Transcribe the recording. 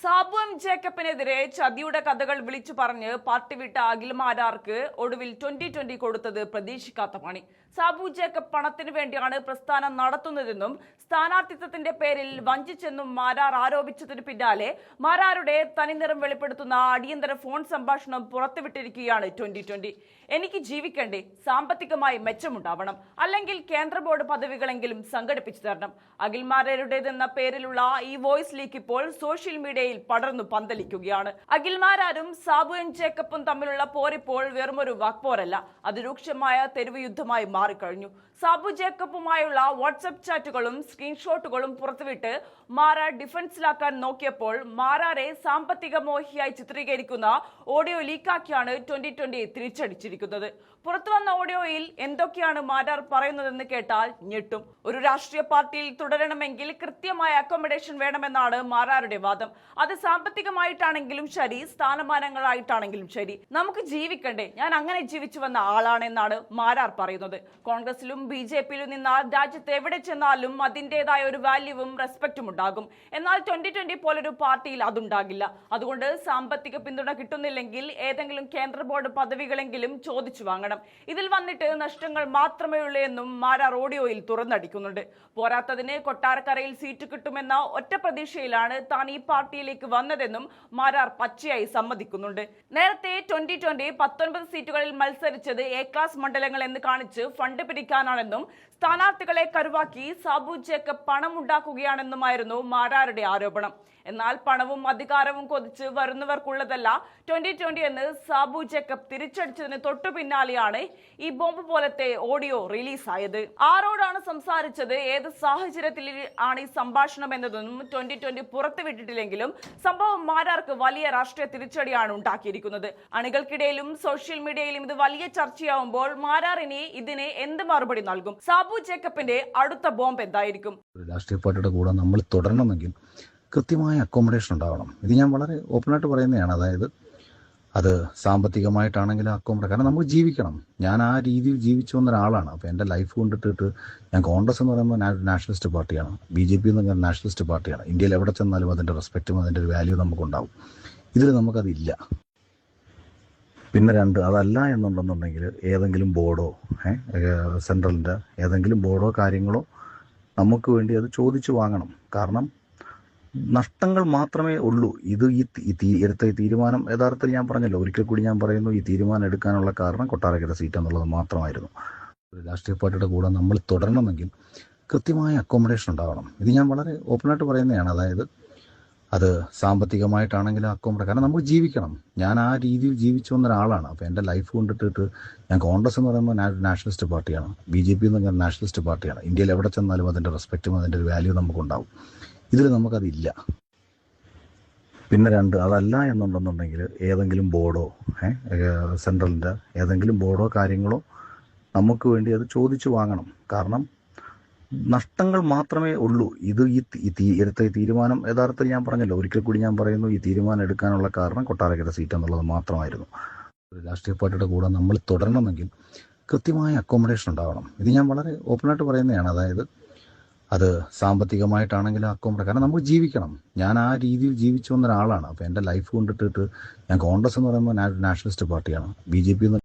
Sabu M ജേക്കബിനെതിരെ ചതിയുടെ കഥകൾ വിളിച്ചു പറഞ്ഞ് പാർട്ടി വിട്ട അഖിൽ മാരാർക്ക് ഒടുവിൽ 2020 കൊടുത്തത് പ്രതീക്ഷിക്കാത്ത പണി. സാബു ജേക്കബ് പണത്തിന് വേണ്ടിയാണ് പ്രസ്ഥാനം നടത്തുന്നതെന്നും സ്ഥാനാർത്ഥിത്വത്തിന്റെ പേരിൽ വഞ്ചിച്ചെന്നും മാരാർ ആരോപിച്ചതിന് പിന്നാലെ മാരാരുടെ തനിനിറം വെളിപ്പെടുത്തുന്ന അടിയന്തര ഫോൺ സംഭാഷണം പുറത്തുവിട്ടിരിക്കുകയാണ് 2020. എനിക്ക് ജീവിക്കണ്ടേ, സാമ്പത്തികമായി മെച്ചമുണ്ടാവണം, അല്ലെങ്കിൽ കേന്ദ്ര ബോർഡ് പദവികളെങ്കിലും സംഘടിപ്പിച്ചു തരണം. അഖിൽ മാരാരുടേതെന്ന പേരിലുള്ള ഈ വോയിസ് ലീക്ക് ഇപ്പോൾ സോഷ്യൽ മീഡിയയിൽ പടർന്നു പന്തലിക്കുകയാണ്. അഖിൽ മാരാരും സാബു എം ജേക്കബും തമ്മിലുള്ള പോരിപ്പോൾ വെറുമൊരു വാക്പോരല്ല, അത് രൂക്ഷമായ തെരുവ് യുദ്ധമായി മാറിക്കഴിഞ്ഞു. സാബു ജേക്കബുമായുള്ള വാട്സ്ആപ്പ് ചാറ്റുകളും സ്ക്രീൻഷോട്ടുകളും പുറത്തുവിട്ട് മാരാർ ഡിഫൻസിലാക്കാൻ നോക്കിയപ്പോൾ മാരാരെ സാമ്പത്തിക മോഹിയായി ചിത്രീകരിക്കുന്ന ഓഡിയോ ലീക്കാക്കിയാണ് 2020 തിരിച്ചടിച്ചിരിക്കുന്നത്. പുറത്തുവന്ന ഓഡിയോയിൽ എന്തൊക്കെയാണ് മാരാർ പറയുന്നതെന്ന് കേട്ടാൽ ഞെട്ടും. ഒരു രാഷ്ട്രീയ പാർട്ടിയിൽ തുടരണമെങ്കിൽ കൃത്യമായ അക്കോമഡേഷൻ വേണമെന്നാണ് മാരാരുടെ വാദം. അത് സാമ്പത്തികമായിട്ടാണെങ്കിലും ശരി, സ്ഥാനമാനങ്ങളായിട്ടാണെങ്കിലും ശരി, നമുക്ക് ജീവിക്കണ്ടേ, ഞാൻ അങ്ങനെ ജീവിച്ചു വന്ന ആളാണെന്നാണ് മാരാർ പറയുന്നത്. കോൺഗ്രസിലും BJP-യിലും നിന്നാൽ രാജ്യത്ത് എവിടെ ചെന്നാലും അതിൻ്റെതായ ഒരു വാല്യൂവും റെസ്പെക്റ്റും ഉണ്ടാകും. എന്നാൽ 2020 പോലൊരു പാർട്ടിയിൽ അതുണ്ടാകില്ല. അതുകൊണ്ട് സാമ്പത്തിക പിന്തുണ കിട്ടുന്നില്ലെങ്കിൽ ഏതെങ്കിലും കേന്ദ്ര ബോർഡ് പദവികളെങ്കിലും ചോദിച്ചു വാങ്ങണം. ഇതിൽ വന്നിട്ട് നഷ്ടങ്ങൾ മാത്രമേ ഉള്ളൂ എന്നും മാരാർ ഓഡിയോയിൽ തുറന്നടിക്കുന്നുണ്ട്. പോരാത്തതിന് കൊട്ടാരക്കരയിൽ സീറ്റ് കിട്ടുമെന്ന ഒറ്റ പ്രതീക്ഷയിലാണ് താൻ ഈ പാർട്ടിയിലേക്ക് വന്നതെന്നും മാരാർ പച്ചയായി സമ്മതിക്കുന്നുണ്ട്. നേരത്തെ 2020 19 സീറ്റുകളിൽ മത്സരിച്ചത് A ക്ലാസ് മണ്ഡലങ്ങൾ എന്ന് കാണിച്ച് ഫണ്ട് പിരിക്കാനാണെന്നും സ്ഥാനാർത്ഥികളെ കരുവാക്കി സാബു ജേക്കബ് പണമുണ്ടാക്കുകയാണെന്നുമായിരുന്നു മാരാരുടെ ആരോപണം. എന്നാൽ പണവും അധികാരവും കൊതിച്ച് വരുന്നവർക്കുള്ളതല്ല 2020 എന്ന് സാബു ജേക്കബ് തിരിച്ചടിച്ചതിന് തൊട്ടു പിന്നാലെയാണ് ഈ ബോംബ് പോലത്തെ ഓഡിയോ റിലീസായത്. ആരോടാണ് സംസാരിച്ചത്, ഏത് സാഹചര്യത്തിൽ ആണ് ഈ സംഭാഷണം എന്നതൊന്നും 2020 പുറത്തുവിട്ടിട്ടില്ലെങ്കിലും സംഭവം മാരാർക്ക് വലിയ രാഷ്ട്രീയ തിരിച്ചടിയാണ് ഉണ്ടാക്കിയിരിക്കുന്നത്. അണികൾക്കിടയിലും സോഷ്യൽ മീഡിയയിലും ഇത് വലിയ ചർച്ചയാവുമ്പോൾ മാരാറിന് ഇതിന് എന്ത് മറുപടി നൽകും? സാബു ജേക്കബിന്റെ അടുത്ത ബോംബ് എന്തായിരിക്കും? രാഷ്ട്രീയ പാർട്ടിയുടെ കൂടെ നമ്മൾ തുടരണമെങ്കിൽ കൃത്യമായ അക്കോമഡേഷൻ ഉണ്ടാവണം. ഇത് ഞാൻ വളരെ ഓപ്പണായിട്ട് പറയുന്നതാണ്. അതായത് അത് സാമ്പത്തികമായിട്ടാണെങ്കിലും അക്കോമഡേഷൻ, കാരണം നമുക്ക് ജീവിക്കണം. ഞാൻ ആ രീതിയിൽ ജീവിച്ചു വന്ന ഒരാളാണ്. അപ്പോൾ എൻ്റെ ലൈഫ് കൊണ്ടിട്ടിട്ട് ഞാൻ കോൺഗ്രസ് എന്ന് പറയുമ്പോൾ നാഷണലിസ്റ്റ് പാർട്ടിയാണ്, BJP എന്ന് പറഞ്ഞാൽ നാഷണലിസ്റ്റ് പാർട്ടിയാണ്. ഇന്ത്യയിൽ എവിടെ ചെന്നാലും അതിൻ്റെ റെസ്പെക്റ്റും അതിൻ്റെ ഒരു വാല്യൂ നമുക്കുണ്ടാവും. ഇതിൽ നമുക്കതില്ല. പിന്നെ അതല്ല എന്നുണ്ടെന്നുണ്ടെങ്കിൽ ഏതെങ്കിലും ബോർഡോ സെൻട്രലിൻ്റെ ഏതെങ്കിലും ബോർഡോ കാര്യങ്ങളോ നമുക്ക് വേണ്ടി അത് ചോദിച്ചു വാങ്ങണം. കാരണം നഷ്ടങ്ങൾ മാത്രമേ ഉള്ളൂ. ഇത് എടുത്ത ഈ തീരുമാനം യഥാർത്ഥത്തിൽ ഞാൻ പറഞ്ഞല്ലോ, ഒരിക്കൽ കൂടി ഞാൻ പറയുന്നു, ഈ തീരുമാനം എടുക്കാനുള്ള കാരണം കൊട്ടാരക്കര സീറ്റ് എന്നുള്ളത് മാത്രമായിരുന്നു. ഒരു രാഷ്ട്രീയ പാർട്ടിയുടെ കൂടെ നമ്മൾ തുടരണമെങ്കിൽ കൃത്യമായ അക്കോമഡേഷൻ ഉണ്ടാവണം. ഇത് ഞാൻ വളരെ ഓപ്പണായിട്ട് പറയുന്നതാണ്. അതായത് അത് സാമ്പത്തികമായിട്ടാണെങ്കിലും അക്കോമഡേഷൻ, കാരണം നമുക്ക് ജീവിക്കണം. ഞാൻ ആ രീതിയിൽ ജീവിച്ചു വന്ന ഒരാളാണ്. അപ്പോൾ എൻ്റെ ലൈഫ് കൊണ്ടിട്ടിട്ട് ഞാൻ കോൺഗ്രസ് എന്ന് പറയുമ്പോൾ നാഷണലിസ്റ്റ് പാർട്ടിയാണ്, BJP എന്ന് പറഞ്ഞാൽ നാഷണലിസ്റ്റ് പാർട്ടിയാണ്. ഇന്ത്യയിൽ എവിടെ ചെന്നാലും അതിൻ്റെ റെസ്പെക്റ്റും അതിൻ്റെ ഒരു വാല്യൂ നമുക്കുണ്ടാവും. ഇതിൽ നമുക്കതില്ല. പിന്നെ അതല്ല എന്നുണ്ടെന്നുണ്ടെങ്കിൽ ഏതെങ്കിലും ബോർഡോ സെൻട്രലിൻ്റെ ഏതെങ്കിലും ബോർഡോ കാര്യങ്ങളോ നമുക്ക് വേണ്ടി അത് ചോദിച്ചു വാങ്ങണം. കാരണം നഷ്ടങ്ങൾ മാത്രമേ ഉള്ളൂ. ഇത് എടുത്ത ഈ തീരുമാനം യഥാർത്ഥത്തിൽ ഞാൻ പറഞ്ഞല്ലോ, ഒരിക്കൽ കൂടി ഞാൻ പറയുന്നു, ഈ തീരുമാനം എടുക്കാനുള്ള കാരണം കൊട്ടാരക്കര സീറ്റ് എന്നുള്ളത് മാത്രമായിരുന്നു. ഒരു രാഷ്ട്രീയ പാർട്ടിയുടെ കൂടെ നമ്മൾ തുടരണമെങ്കിൽ കൃത്യമായ അക്കോമഡേഷൻ ഉണ്ടാവണം. ഇത് ഞാൻ വളരെ ഓപ്പണായിട്ട് പറയുന്നതാണ്. അതായത് അത് സാമ്പത്തികമായിട്ടാണെങ്കിലും അക്കോമഡേഷൻ, കാരണം നമുക്ക് ജീവിക്കണം. ഞാൻ ആ രീതിയിൽ ജീവിച്ചു വന്ന ഒരാളാണ്. അപ്പോൾ എൻ്റെ ലൈഫ് കൊണ്ടിട്ടിട്ട് ഞാൻ കോൺഗ്രസ് എന്ന് പറയുമ്പോൾ നാഷണലിസ്റ്റ് പാർട്ടിയാണ്, BJP എന്ന്